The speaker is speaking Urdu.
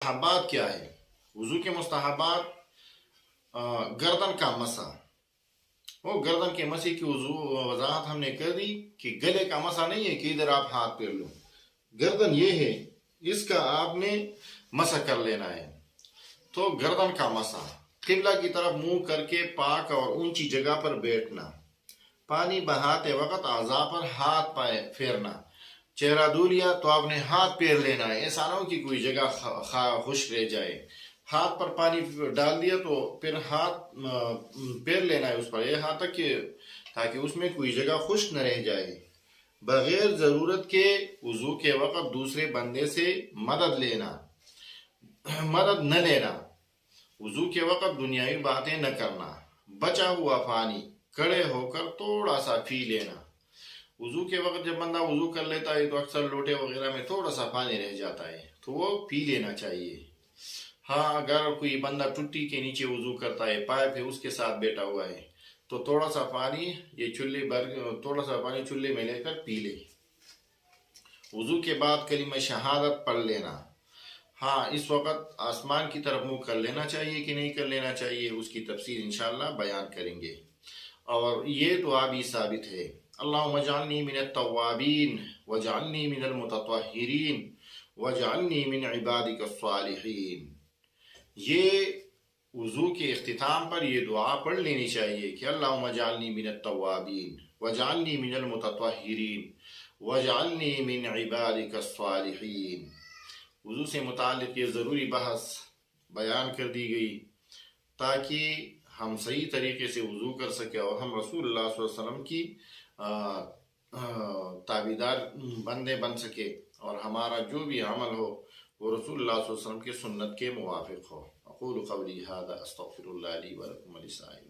مستحبات کیا ہے؟ وضو کے مستحبات گردن کا مسح. وہ گردن کے مسح کی وضاحت ہم نے کر دی کہ گلے کا مسح نہیں ہے کہ ادھر آپ ہاتھ پھیر لو. گردن یہ ہے، اس کا آپ نے مسح کر لینا ہے. تو گردن کا مسح، قبلہ کی طرف منہ کر کے پاک اور اونچی جگہ پر بیٹھنا، پانی بہاتے وقت اعضاء پر ہاتھ پھیرنا. چہرہ دھو لیا تو آپ نے ہاتھ پھیر لینا ہے، ایسا نہ ہو کہ کوئی جگہ خشک رہ جائے. ہاتھ پر پانی ڈال دیا تو پھر ہاتھ پھیر لینا ہے اس پر یہاں تک کہ تاکہ اس میں کوئی جگہ خشک نہ رہ جائے. بغیر ضرورت کے وضو کے وقت دوسرے بندے سے مدد نہ لینا. وضو کے وقت دنیاوی باتیں نہ کرنا. بچا ہوا پانی کھڑے ہو کر تھوڑا سا پی لینا. وضو کے وقت جب بندہ وضو کر لیتا ہے تو اکثر لوٹے وغیرہ میں تھوڑا سا پانی رہ جاتا ہے تو وہ پی لینا چاہیے. ہاں، اگر کوئی بندہ ٹٹی کے نیچے وضو کرتا ہے، پائپ ہے اس کے ساتھ بیٹھا ہوا ہے، تو تھوڑا سا پانی چولہے میں لے کر پی لے. وضو کے بعد کلمہ شہادت پڑھ لینا. ہاں، اس وقت آسمان کی طرف منہ کر لینا چاہیے کہ نہیں کر لینا چاہیے، اس کی تفصیل انشاءاللہ بیان کریں گے. اور یہ دعا بھی ثابت ہے، اللہم اجعلنی من التوابین واجعلنی من المتطہرین واجعلنی من عبادک الصالحین. یہ وضو کے اختتام پر یہ دعا پڑھ لینی چاہیے کہ اللہم اجعلنی من التوابین واجعلنی من المتطہرین واجعلنی من عبادک الصالحین. وضو سے متعلق یہ ضروری بحث بیان کر دی گئی تاکہ ہم صحیح طریقے سے وضو کر سکیں اور ہم رسول اللہ صلی اللہ علیہ وسلم کی تابعدار بندے بن سکے اور ہمارا جو بھی عمل ہو وہ رسول اللہ صلی اللہ علیہ وسلم کی سنت کے موافق ہو. اقول قولی ھذا استغفر اللہ لی ولکم ولسائر